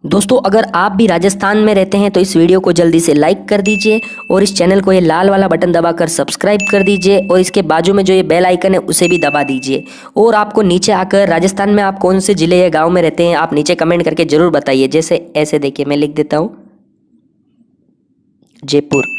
दोस्तों अगर आप भी राजस्थान में रहते हैं तो इस वीडियो को जल्दी से लाइक कर दीजिए और इस चैनल को ये लाल वाला बटन दबाकर सब्सक्राइब कर दीजिए और इसके बाजू में जो ये बेल आइकन है उसे भी दबा दीजिए। और आपको नीचे आकर राजस्थान में आप कौन से जिले या गांव में रहते हैं आप नीचे कमेंट करके जरूर बताइए। जैसे ऐसे देखिए मैं लिख देता हूँ जयपुर।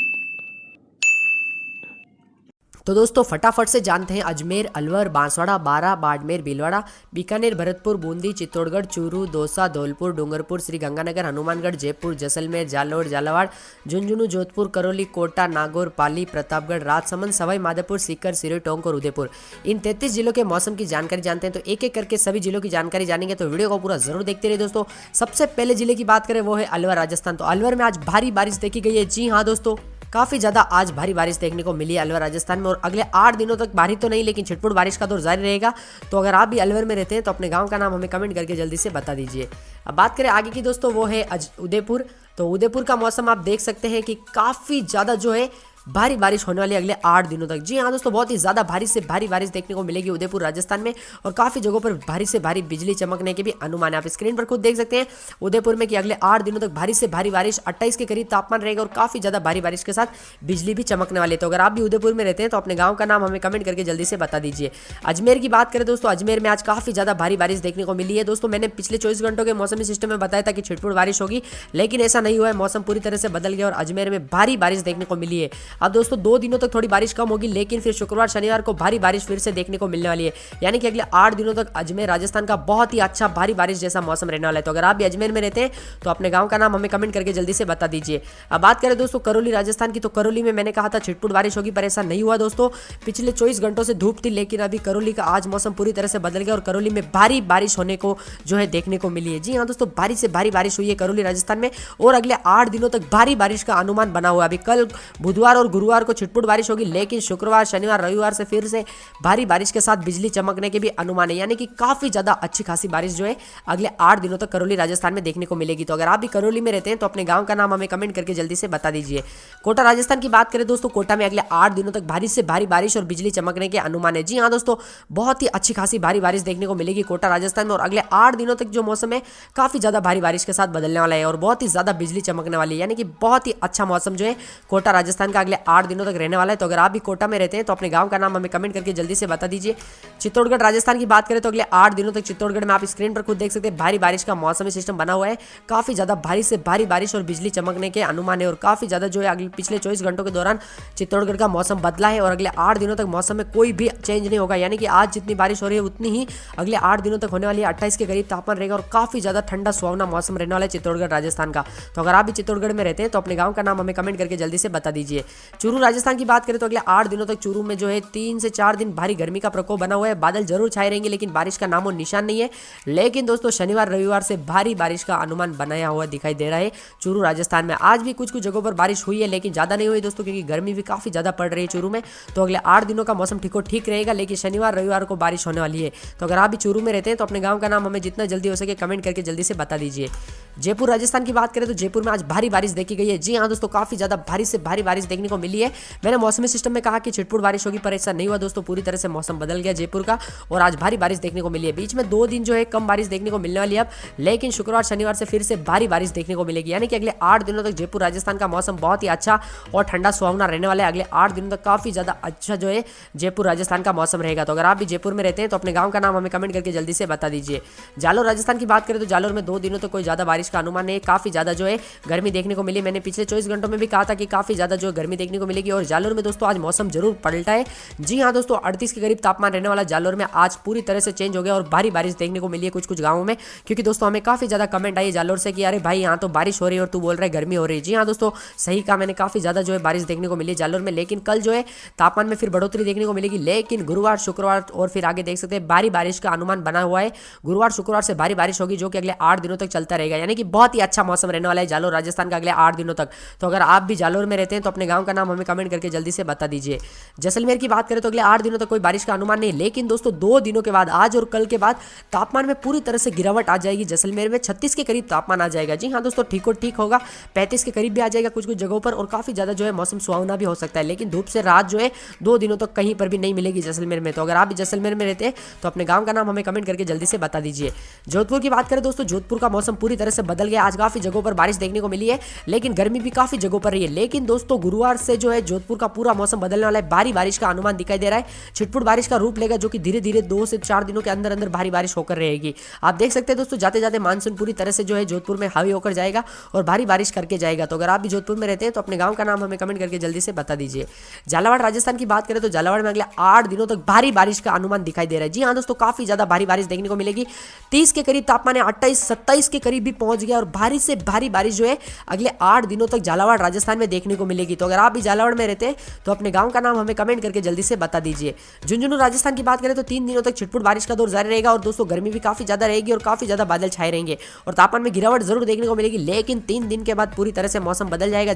तो दोस्तों फटाफट से जानते हैं अजमेर, अलवर, बांसवाड़ा, बारा, बाड़मेर, भीलवाड़ा, बीकानेर, भरतपुर, बूंदी, चित्तौड़गढ़, चूरू, दौसा, धौलपुर, डूंगरपुर, श्री गंगानगर, हनुमानगढ़, जयपुर, जैसलमेर, जालोर, झालावाड़, झुंझुनू, जोधपुर, करौली, कोटा, नागौर, पाली, प्रतापगढ़, राजसमंद, सवाई माधोपुर, सीकर, सिरोही, टोंक और उदयपुर। इन 33 जिलों के मौसम की जानकारी जानते हैं। तो एक एक करके सभी जिलों की जानकारी जानेंगे, तो वीडियो को पूरा जरूर देखते रहिए दोस्तों। सबसे पहले जिले की बात करें वो है अलवर, राजस्थान। तो अलवर में आज भारी बारिश देखी गई है। जी हाँ दोस्तों, काफी ज्यादा आज भारी बारिश देखने को मिली है अलवर राजस्थान में। और अगले 8 दिनों तक भारी तो नहीं लेकिन छिटपुट बारिश का दौर जारी रहेगा। तो अगर आप भी अलवर में रहते हैं तो अपने गांव का नाम हमें कमेंट करके जल्दी से बता दीजिए। अब बात करें आगे की दोस्तों, वो है उदयपुर। तो उदयपुर का मौसम आप देख सकते हैं कि काफी ज्यादा जो है भारी बारिश होने वाली है अगले 8 दिनों तक। जी हाँ दोस्तों, बहुत ही ज्यादा भारी से भारी बारिश देखने को मिलेगी उदयपुर राजस्थान में। और काफी जगहों पर भारी से भारी बिजली चमकने के भी अनुमान है। आप स्क्रीन पर खुद देख सकते हैं उदयपुर में कि अगले 8 दिनों तक भारी से भारी बारिश, 28 के करीब तापमान रहेगा और काफी ज्यादा भारी बारिश के साथ बिजली भी चमकने वाली है। तो अगर आप भी उदयपुर में रहते हैं तो अपने गाँव का नाम हमें कमेंट करके जल्दी से बता दीजिए। अजमेर की बात करें दोस्तों, अजमेर में आज काफी ज्यादा भारी बारिश देखने को मिली है। दोस्तों मैंने पिछले 24 घंटों के मौसमी सिस्टम में बताया था कि छिटपुट बारिश होगी, लेकिन ऐसा नहीं हुआ है। मौसम पूरी तरह से बदल गया और अजमेर में भारी बारिश देखने को मिली है। अब दोस्तों 2 दिनों तक थोड़ी बारिश कम होगी, लेकिन फिर शुक्रवार शनिवार को भारी बारिश फिर से देखने को मिलने वाली है। यानी कि अगले 8 दिनों तक अजमेर राजस्थान का बहुत ही अच्छा भारी बारिश जैसा मौसम रहने वाला है। तो अगर आप भी अजमेर में रहते हैं तो अपने गांव का नाम हमें कमेंट करके जल्दी से बता दीजिए। अब बात करें दोस्तों करौली राजस्थान की, तो करौली में मैंने कहा था छिटपुट बारिश होगी, पर ऐसा नहीं हुआ दोस्तों। पिछले 24 घंटों से धूप थी, लेकिन अभी करौली का आज मौसम पूरी तरह से बदल गया और करौली में भारी बारिश होने को जो है देखने को मिली है। जी हाँ दोस्तों, भारी से भारी बारिश हुई है करौली राजस्थान में और अगले 8 दिनों तक भारी बारिश का अनुमान बना हुआ है। अभी कल बुधवार और गुरुवार को छिटपुट बारिश होगी, लेकिन शुक्रवार शनिवार रविवार से फिर से भारी बारिश के साथ बिजली चमकने के भी अनुमान है। यानी कि काफी ज्यादा अच्छी खासी बारिश जो है अगले 8 दिनों तक करौली राजस्थान में देखने को मिलेगी। तो अगर आप भी करौली में रहते हैं तो अपने गांव का नाम हमें कमेंट करके जल्दी से बता दीजिए। कोटा राजस्थान की बात करें दोस्तों, कोटा में अगले 8 दिनों तक भारी से भारी बारिश और बिजली चमकने के अनुमान है। जी हाँ दोस्तों, बहुत ही अच्छी खासी भारी बारिश देखने को मिलेगी कोटा राजस्थान में। और अगले 8 दिनों तक जो मौसम है काफी ज्यादा भारी बारिश के साथ बदलने वाला है और बहुत ही ज्यादा बिजली चमकने वाली है। यानी कि बहुत ही अच्छा मौसम जो है कोटा राजस्थान का अगले 8 दिनों तक रहने वाला है। तो अगर आप भी कोटा में रहते हैं तो अपने गांव का नाम हमें कमेंट करके जल्दी से बता दीजिए। चित्तौड़गढ़ राजस्थान की बात करें तो अगले 8 दिनों तक चित्तौड़गढ़ में आप स्क्रीन पर खुद देख सकते हैं भारी बारिश का मौसमी सिस्टम बना हुआ है। काफी ज्यादा भारी से भारी बारिश और बिजली चमकने के अनुमान है और काफी ज्यादा जो है अगले पिछले 24 घंटों के दौरान चित्तौड़गढ़ का मौसम बदला है और अगले 8 दिनों तक मौसम में कोई भी चेंज नहीं होगा। यानी कि आज जितनी बारिश हो रही है उतनी ही अगले 8 दिनों तक होने वाली है। 28 के करीब तापमान रहेगा और काफी ज्यादा ठंडा सुहावना मौसम रहने वाला है चित्तौड़गढ़ राजस्थान का। तो अगर आप भी चित्तौड़गढ़ में रहते हैं तो अपने गांव का नाम हमें कमेंट करके जल्दी से बता दीजिए। चूरू राजस्थान की बात करें तो अगले 8 दिनों तक चूरू में जो है 3 से 4 दिन भारी गर्मी का प्रकोप बना हुआ है। बादल जरूर छाए रहेंगे लेकिन बारिश का नामो निशान नहीं है। लेकिन दोस्तों शनिवार रविवार से भारी बारिश का अनुमान बनाया हुआ दिखाई दे रहा है चूरू राजस्थान में। आज भी कुछ कुछ जगहों पर बारिश हुई है लेकिन ज्यादा नहीं हुई दोस्तों, क्योंकि गर्मी भी काफी ज्यादा पड़ रही है चूरू में। तो अगले 8 दिनों का मौसम ठीक रहेगा, लेकिन शनिवार रविवार को बारिश होने वाली है। तो अगर आप भी चूरू में रहते हैं तो अपने गाँव का नाम हमें जितना जल्दी हो सके कमेंट करके जल्दी से बता दीजिए। जयपुर राजस्थान की बात करें तो जयपुर में आज भारी बारिश देखी गई है। जी हाँ दोस्तों, काफी ज्यादा भारी से भारी बारिश देखने को मिली है। मैंने मौसमी सिस्टम में कहा कि छिटपुट बारिश होगी, पर ऐसा नहीं हुआ दोस्तों। पूरी तरह से मौसम बदल गया जयपुर का और आज भारी बारिश देखने को मिली है। बीच में 2 दिन जो है कम बारिश देखने को मिलने वाली है अब, लेकिन शुक्रवार शनिवार से फिर से भारी बारिश देखने को मिलेगी। यानी कि अगले 8 दिनों तक जयपुर राजस्थान का मौसम बहुत ही अच्छा और ठंडा सुहावना रहने वाला है। अगले 8 दिनों तक काफी ज्यादा अच्छा जो है जयपुर राजस्थान का मौसम रहेगा। तो अगर आप भी जयपुर में रहते हैं तो अपने गाँव का नाम हमें कमेंट करके जल्दी से बता दीजिए। जालोर राजस्थान की बात करें तो जालोर में 2 दिनों तक कोई ज्यादा बारिश का अनुमान नहीं, काफी ज्यादा जो है गर्मी देखने को मिली। मैंने पिछले 24 घंटों में भी कहा था कि काफी ज्यादा जो गर्मी देखने को मिलेगी और जालोर में दोस्तों आज मौसम जरूर पलटा है। जी हाँ दोस्तों, 38 के करीब तापमान रहने वाला जालोर में आज पूरी तरह से चेंज हो गया और भारी बारिश देखने को मिली है कुछ कुछ गाँवों में। क्योंकि दोस्तों हमें काफी ज्यादा कमेंट आई जालोर से कि अरे भाई यहाँ तो बारिश हो रही है और तू बोल रहा है गर्मी हो रही है। जी हाँ दोस्तों, सही कहा मैंने, काफी ज्यादा जो है बारिश देखने को मिली है जालोर में। लेकिन कल जो है तापमान में फिर बढ़ोतरी देखने को मिलेगी, लेकिन गुरुवार शुक्रवार और फिर आगे देख सकते हैं भारी बारिश का अनुमान बना हुआ है। गुरुवार शुक्रवार से भारी बारिश होगी जो कि अगले 8 दिनों तक चलता रहेगा। यानी कि बहुत ही अच्छा मौसम रहने वाला है जालोर राजस्थान का अगले 8 दिनों तक। तो अगर आप भी जालोर में रहते हैं तो अपने गांव का नाम हमें कमेंट करके जल्दी से बता दीजिए। जैसलमेर की बात करें तो अगले 8 दिनों तक कोई बारिश का अनुमान नहीं, लेकिन दोस्तों 2 दिनों के बाद आज और कल के बाद तापमान में पूरी तरह से गिरावट आ जाएगी। जैसलमेर में 36 के करीब तापमान आ जाएगा। जी हाँ दोस्तों, ठीक होगा, 35 के करीब भी आ जाएगा कुछ कुछ जगहों पर और काफी ज्यादा जो है मौसम सुहावना भी हो सकता है। लेकिन धूप से रात जो है 2 दिनों तक कहीं पर भी नहीं मिलेगी जैसलमेर में। तो अगर आप भी जैसलमेर में रहते हैं तो अपने गांव का नाम हमें कमेंट करके जल्दी से बता दीजिए। जोधपुर की बात करें दोस्तों, जोधपुर का मौसम पूरी तरह से बदल गया। आज काफी जगहों पर बारिश देखने को मिली है, लेकिन गर्मी भी काफी जगहों पर रही है। लेकिन दोस्तों गुरुवार से जो है जोधपुर का पूरा मौसम बदलने वाला है। भारी बारिश का अनुमान दिखाई दे रहा है, छिटपुट बारिश का रूप लेगा, जो कि धीरे धीरे 2 से 4 दिनों के अंदर अंदर भारी बारिश होकर रहेगी। आप देख सकते हैं दोस्तों, जाते जाते मानसून पूरी तरह से जो है जोधपुर में हावी होकर जाएगा और भारी बारिश करके जाएगा। तो अगर आप भी जोधपुर में रहते हैं तो अपने गांव का नाम हमें कमेंट करके जल्दी से बता दीजिए। झालावाड़ राजस्थान की बात करें तो झालावाड़ में अगले 8 दिनों तक भारी बारिश का अनुमान दिखाई दे रहा है। जी हाँ दोस्तों, काफी ज्यादा भारी बारिश देखने को मिलेगी। 30 के करीब तापमान है, 28-27 के करीब भी पहुंच गया और भारी से भारी बारिश जो है अगले 8 दिनों तक झालावाड़ राजस्थान में देखने को मिलेगी। तो अगर आप भी झालावाड़ में रहते हैं तो अपने गांव का नाम हमें कमेंट करके जल्दी से बता दीजिए। झुंझुनू राजस्थान की बात करें तो 3 दिनों तक छिटपुट बारिश का दौर जारी रहेगा और दोस्तों गर्मी भी काफी ज्यादा रहेगी और काफी ज्यादा बादल छाए रहेंगे और तापमान में गिरावट जरूर देखने को मिलेगी। लेकिन 3 दिन के बाद पूरी तरह से मौसम बदल जाएगा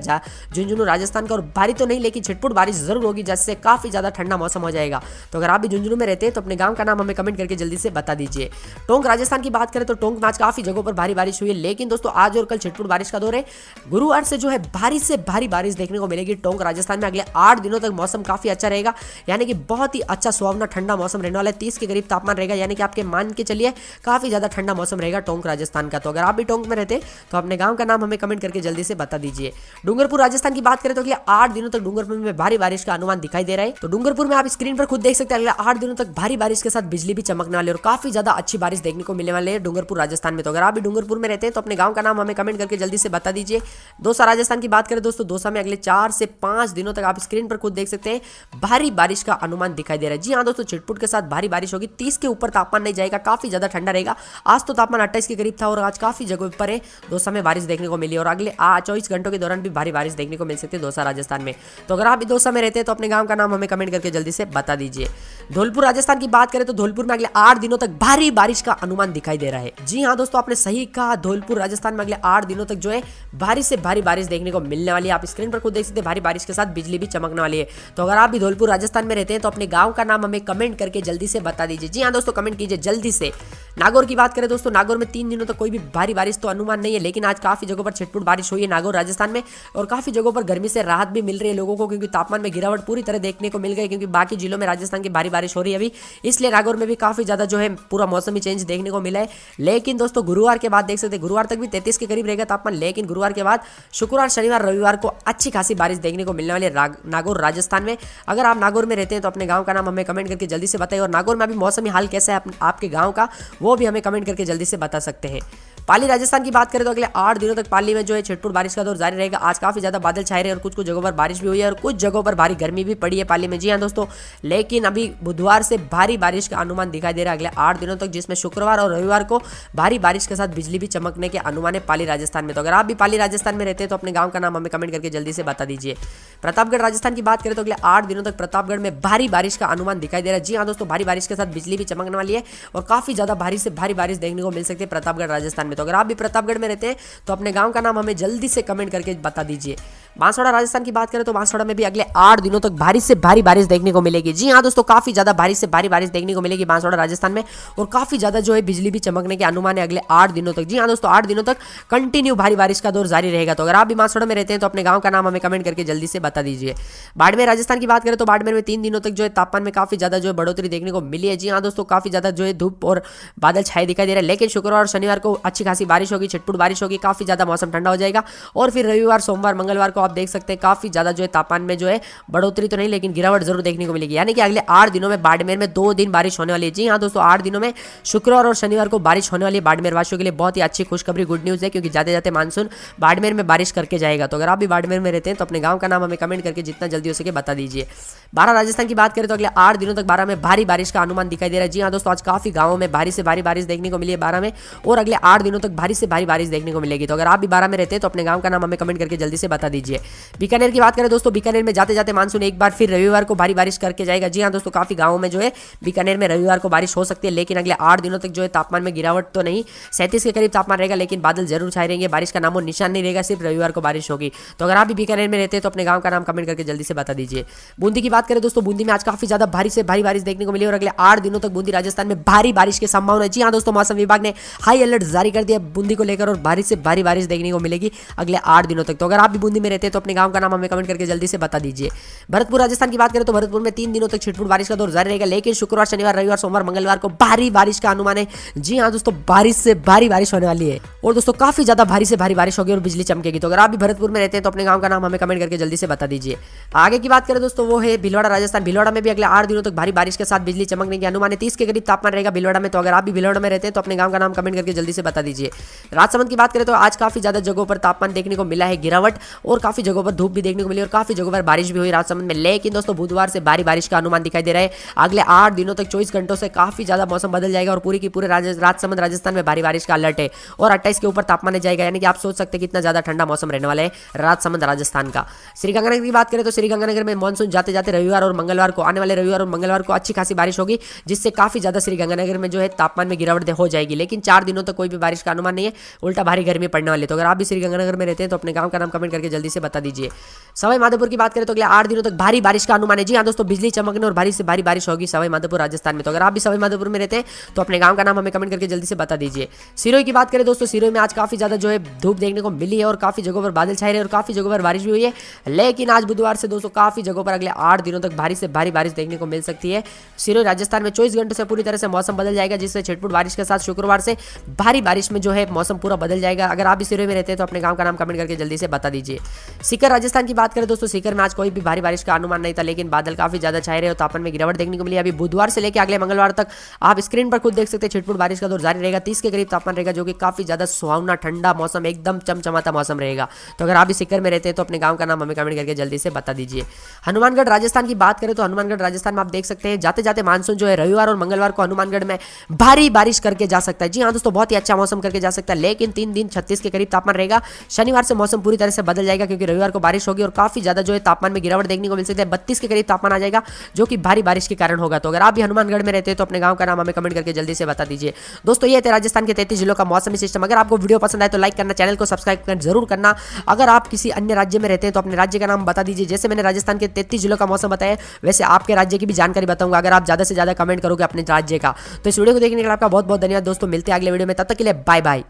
झुंझुनू राजस्थान का, और भारी तो नहीं लेकिन छिटपुट बारिश जरूर होगी, जिससे काफी ज्यादा ठंडा मौसम हो जाएगा। तो अगर आप भी झुंझुनू में रहते हैं तो अपने गांव का नाम हमें कमेंट करके जल्दी से बता दीजिए। टोंक राजस्थान की बात करें तो टोंक में आज काफी जगहों पर भारी बारिश हुई है, लेकिन दोस्तों आज और कल छिटपुट बारिश का दौर है। गुरुवार से जो है भारी से भारी बारिश देखने को मिलेगी टोंक राजस्थान में। अगले 8 दिनों तक मौसम काफी अच्छा रहेगा, यानी कि बहुत ही अच्छा सुहावना ठंडा मौसम रहने वाला है। 30 के करीब तापमान रहेगा, यानी कि आपके मान के चलिए काफी ज्यादा ठंडा मौसम रहेगा टोंक राजस्थान का। तो अगर आप भी टोंक में रहते हैं तो अपने गांव का नाम हमें कमेंट करके जल्दी से बता दीजिए। डूंगरपुर राजस्थान की बात करें तो अगले 8 दिनों तक डूंगरपुर में भारी बारिश का अनुमान दिखाई दे रहा है। तो डूंगरपुर में आप स्क्रीन पर खुद देख सकते हैं, अगले 8 दिनों तक भारी बारिश के साथ बिजली भी चमकने वाली है और काफी ज्यादा अच्छी बारिश देखने को मिलने वाली है डूंगरपुर राजस्थान में। तो अगर आप भी डूंगरपुर में रहते हैं तो अपने गांव का नाम हमें कमेंट करके जल्दी से बता दीजिए। दौसा राजस्थान की बात करें दोस्तों, दौसा में अगले 4 से 5 दिनों तक आप स्क्रीन पर खुद देख सकते हैं भारी बारिश का अनुमान दिखाई दे रहा है। जी हाँ दोस्तों, छिटपुट के साथ भारी बारिश होगी। 30 के ऊपर तापमान नहीं जाएगा, काफी ज्यादा ठंडा रहेगा। आज तो तापमान 28 के करीब था और आज काफी जगहों पर है दौसा में बारिश देखने को मिली और अगले 24 घंटों के दौरान भी भारी बारिश देखने को मिल सकती है दौसा राजस्थान में। तो अगर आप भी दौसा में रहते हैं तो अपने गांव का नाम हमें कमेंट करके जल्दी से बता दीजिए। धौलपुर राजस्थान की बात करें तो धौलपुर में अगले 8 दिनों तक भारी बारिश का अनुमान दिखाई दे रहा है। जी हाँ दोस्तों, आपने सही कहा, धौलपुर राजस्थान में अगले 8 दिनों तक जो है भारी से भारी बारिश देखने को मिलने वाली है। आप स्क्रीन पर खुद देख सकते हैं, भारी बारिश के साथ बिजली भी चमकने वाली है। तो अगर आप भी धौलपुर राजस्थान में रहते हैं तो अपने गांव का नाम हमें कमेंट करके जल्दी से बता दीजिए। जी हाँ दोस्तों, कमेंट कीजिए जल्दी से। नागौर की बात करें दोस्तों, नागौर में 3 दिनों तक कोई भी भारी बारिश तो अनुमान नहीं है, लेकिन आज काफी जगहों पर छिटपुट बारिश हुई है नागौर राजस्थान में और काफी जगहों पर गर्मी से राहत भी मिल रही है लोगों को, क्योंकि तापमान में गिरावट पूरी तरह देखने को मिल गई, क्योंकि बाकी जिलों में राजस्थान की भारी बारिश हो रही है अभी, इसलिए नागौर में भी काफी ज्यादा जो है पूरा मौसमी चेंज देखने को मिला है। लेकिन दोस्तों गुरुवार के बाद देख सकते हैं, गुरुवार तक भी 33 के करीब रहेगा तापमान, लेकिन गुरुवार के बाद शुक्रवार शनिवार रविवार को अच्छी खासी बारिश देखने को मिलने वाली है नागौर राजस्थान में। अगर आप नागौर में रहते हैं तो अपने गांव का नाम हमें कमेंट करके जल्दी से बताइए और नागौर में अभी मौसमी हाल कैसा है आपके गांव का, वो भी हमें कमेंट करके जल्दी से बता सकते हैं। पाली राजस्थान की बात करें तो अगले 8 दिनों तक पाली में जो है छिटपुट बारिश का दौर जारी रहेगा। आज काफी ज्यादा बादल छाए रहे और कुछ जगहों पर बारिश भी हुई है और कुछ जगहों पर भारी गर्मी भी पड़ी है पाली में। जी हाँ दोस्तों, लेकिन अभी बुधवार से भारी बारिश का अनुमान दिखाई दे रहा है अगले 8 दिनों तक, जिसमें शुक्रवार और रविवार को भारी बारिश के साथ बिजली भी चमकने के अनुमान है पाली राजस्थान में। तो अगर आप भी पाली राजस्थान में रहते हैं तो अपने गाँव का नाम हमें कमेंट करके जल्दी से बता दीजिए। प्रतापगढ़ राजस्थान की बात करें तो अगले 8 दिनों तक प्रतापगढ़ में भारी बारिश का अनुमान दिखाई दे रहा है। जी हाँ दोस्तों, भारी बारिश के साथ बिजली भी चमकने वाली है और काफी ज्यादा भारी से भारी बारिश देखने को मिल सकती है प्रतापगढ़ राजस्थान में। तो अगर आप भी प्रतापगढ़ में रहते हैं तो अपने गांव का नाम हमें जल्दी से कमेंट करके बता दीजिए। बांसवाड़ा राजस्थान की बात करें तो बांसवाड़ा में भी अगले 8 दिनों तक भारी से भारी बारिश देखने को मिलेगी। जी हाँ दोस्तों, काफी ज्यादा भारी से भारी बारिश देखने को मिलेगी बांसवाड़ा राजस्थान में और काफी ज्यादा जो है बिजली भी चमकने के अनुमान है अगले 8 दिनों तक। जी हाँ दोस्तों, 8 दिनों तक कंटिन्यू भारी बारिश का दौर जारी रहेगा। तो अगर आप भी बांसवाड़ा में रहते हैं तो अपने गांव का नाम हमें कमेंट करके जल्दी से बता दीजिए। बाड़मेर राजस्थान की बात करें तो बाड़मेर में 3 दिनों तक जो है तापमान में काफी ज्यादा जो है बढ़ोतरी देखने को मिली है। जी हाँ दोस्तों, काफी ज्यादा जो है धूप और बादल छाए दिखाई दे रहे हैं, लेकिन शुक्रवार और शनिवार को अच्छी खासी बारिश होगी, छिटपुट बारिश होगी, काफी ज्यादा मौसम ठंडा हो जाएगा और फिर रविवार सोमवार मंगलवार को आप देख सकते हैं काफी ज्यादा जो है तापमान में जो है बढ़ोतरी तो नहीं लेकिन गिरावट जरूर देखने को मिलेगी। यानी कि अगले 8 दिनों में बाड़मेर में 2 दिन बारिश होने वाली है। जी हाँ दोस्तों, 8 दिनों में शुक्रवार और शनिवार को बारिश होने वाली है बाड़मेर वासियों के लिए। बहुत ही अच्छी खुशखबरी, गुड न्यूज है, क्योंकि जाते जाते मानसून बाड़मेर में बारिश करके जाएगा। तो अगर आप भी बाड़मेर में रहते हैं तो अपने गांव का नाम हमें कमेंट करके जितना जल्दी हो सके बता दीजिए। बारह राजस्थान की बात करें तो अगले 8 दिनों तक बारह में भारी बारिश का अनुमान दिखाई दे रहा है। जी हाँ दोस्तों, आज काफी गांवों में भारी से भारी बारिश देखने को मिली है बारह में और अगले 8 दिनों तक भारी से भारी बारिश देखने को मिलेगी। तो अगर आप भी बारह में रहते हैं तो अपने गांव का नाम हमें कमेंट करके जल्दी से बता दीजिए। बीकानेर की बात करें दोस्तों, बीकानेर में जाते जाते मानसून एक बार फिर रविवार को भारी बारिश करके जाएगा। जी हाँ दोस्तों, काफी गांवों में जो है बीकानेर में रविवार को बारिश हो सकती है, लेकिन अगले 8 दिनों तक जो है तापमान में गिरावट तो नहीं, 37 के करीब तापमान रहेगा, लेकिन बादल जरूर छाए रहेंगे, बारिश का नामो निशान नहीं रहेगा, सिर्फ रविवार को बारिश होगी। तो अगर आप भी बीकानेर में रहते हैं तो अपने गांव का नाम कमेंट करके जल्दी से बता दीजिए। बूंदी की बात करें दोस्तों, बूंदी में आज काफी ज्यादा भारी से भारी बारिश देखने को मिली और अगले 8 दिनों तक बूंदी राजस्थान में भारी बारिश की संभावना है। जी हाँ दोस्तों, मौसम विभाग ने हाई अलर्ट जारी कर दिया बूंदी को लेकर और भारी से भारी बारिश देखने को मिलेगी अगले 8 दिनों तक। तो अगर आप भी बूंदी में रहते रहते हैं तो अपने गांव का नाम हमें कमेंट करके जल्दी से बता दीजिए। भरतपुर राजस्थान की बात करें तो भरतपुर में 3 दिनों तक छिटपुट बारिश का दौर जारी रहेगा, लेकिन शुक्रवार, शनिवार, रविवार, सोमवार, मंगलवार को भारी बारिश का अनुमान है। जी हाँ दोस्तों, बारिश से भारी बारिश होने वाली है और दोस्तों काफी ज्यादा भारी से भारी बारिश होगी और बिजली चमकेगी। तो अगर आप भी भरतपुर में रहते हैं तो अपने गांव का नाम हमें कमेंट करके जल्दी से बता दीजिए। आगे की बात करें दोस्तों वो है भीलवाड़ा राजस्थान। भीलवाड़ा में भी अगले 8 दिनों तक भारी बारिश के साथ बिजली चमकने के अनुमान है। 30 के करीब तापमान रहेगा भीलवाड़ा में। तो अगर आप भी भीलवाड़ा में रहते हैं तो अपने गांव का नाम कमेंट करके जल्दी से बता दीजिए। राजसमंद की बात करें तो आज काफी ज्यादा जगहों पर तापमान देखने को मिला है गिरावट और काफी जगहों पर धूप भी देखने को मिली और काफी जगहों पर बारिश भी हुई राजसमंद में। लेकिन दोस्तों बुधवार से भारी बारिश का अनुमान दिखाई दे रहा है। अगले 8 दिनों तक 24 घंटों से काफी ज्यादा मौसम बदल जाएगा और पूरी की पूरे राजसमंद राजस्थान में भारी बारिश का अलर्ट है और 28 के ऊपर तापमान जाएगा। यानी कि आप सोच सकते हैं कितना ज्यादा ठंडा मौसम रहने वाला है राजसमंद राजस्थान का। श्रीगंगानगर की बात करें तो श्रीगंगानगर में मानसून जाते जाते रविवार और मंगलवार को, आने वाले रविवार और मंगलवार को अच्छी खासी बारिश होगी, जिससे काफी ज्यादा श्रीगंगानगर में जो है तापमान में गिरावट हो जाएगी। लेकिन 4 दिनों तक कोई भी बारिश का अनुमान नहीं है, उल्टा भारी गर्मी पड़ने वाली है। तो अगर आप भी श्रीगंगानगर में रहते हैं तो अपने गांव का नाम कमेंट करके जल्दी से बता दीजिए। सवाई माधोपुर की बात करें तो अगले 8 दिनों तक भारी बारिश का अनुमान है। जी हाँ दोस्तों, बिजली चमकने और भारी से भारी बारिश होगी सवाई माधोपुर राजस्थान में। तो अगर आप भी सवाई माधोपुर में रहते हैं तो अपने गांव का नाम हमें कमेंट करके जल्दी से बता दीजिए। सिरोही की बात करें दोस्तों, सिरोही में आज काफी ज्यादा जो है धूप देखने को मिली है और काफी जगहों पर बादल छाए रहे और काफी जगहों पर बारिश भी हुई है। लेकिन आज बुधवार से दोस्तों काफी जगहों पर अगले 8 दिनों तक भारी से भारी बारिश देखने को मिल सकती है। सिरोही राजस्थान में 24 घंटों से पूरी तरह से मौसम बदल जाएगा, जिससे छिटपुट बारिश के साथ शुक्रवार से भारी बारिश में जो है मौसम पूरा बदल जाएगा। अगर आप भी सिरोही में रहते हैं तो अपने गांव का नाम कमेंट करके जल्दी से बता दीजिए। सीकर राजस्थान की बात करें दोस्तों, सीकर में आज कोई भी भारी बारिश का अनुमान नहीं था, लेकिन बादल काफी ज्यादा छाए रहे और तापमान में गिरावट देखने को मिली। अभी बुधवार से लेकर अगले मंगलवार तक आप स्क्रीन पर खुद देख सकते हैं छिटपुट बारिश का दौर जारी रहेगा। 30 के करीब तापमान रहेगा, जो कि काफी ज्यादा सुहावना ठंडा मौसम, एकदम चमचमाता मौसम रहेगा। तो अगर आप भी सीकर में रहते हैं तो अपने गांव का नाम हमें कमेंट करके जल्दी से बता दीजिए। हनुमानगढ़ राजस्थान की बात करें तो हनुमानगढ़ राजस्थान में आप देख सकते हैं जाते जाते मानसून जो है रविवार और मंगलवार को हनुमानगढ़ में भारी बारिश करके जा सकता है। जी हाँ दोस्तों, बहुत ही अच्छा मौसम करके जा सकता है। लेकिन 3 दिन 36 के करीब तापमान रहेगा। शनिवार से मौसम पूरी तरह से बदल जाएगा, क्योंकि रविवार को बारिश होगी और काफी ज्यादा जो है तापमान में गिरावट देखने को मिल सकती है। 32 के करीब तापमान आ जाएगा, जो कि भारी बारिश के कारण होगा। तो अगर आप भी हनुमानगढ़ में रहते हैं तो अपने गांव का नाम हमें कमेंट करके जल्दी से बता दीजिए। दोस्तों ये थे राजस्थान के 33 जिलों का मौसमी सिस्टम। अगर आपको वीडियो पसंद आए तो लाइक करना, चैनल को सब्सक्राइब जरूर करना। अगर आप किसी अन्य राज्य में रहते हैं तो अपने राज्य का नाम बता दीजिए। जैसे मैंने राजस्थान के 33 जिलों का मौसम बताया, वैसे आपके राज्य की भी जानकारी बताऊंगा अगर आप ज्यादा से ज्यादा कमेंट करोगे अपने राज्य का। तो इस वीडियो को देखने के लिए आपका बहुत बहुत धन्यवाद दोस्तों। मिलते हैं अगले वीडियो में, तब तक के लिए बाय बाय।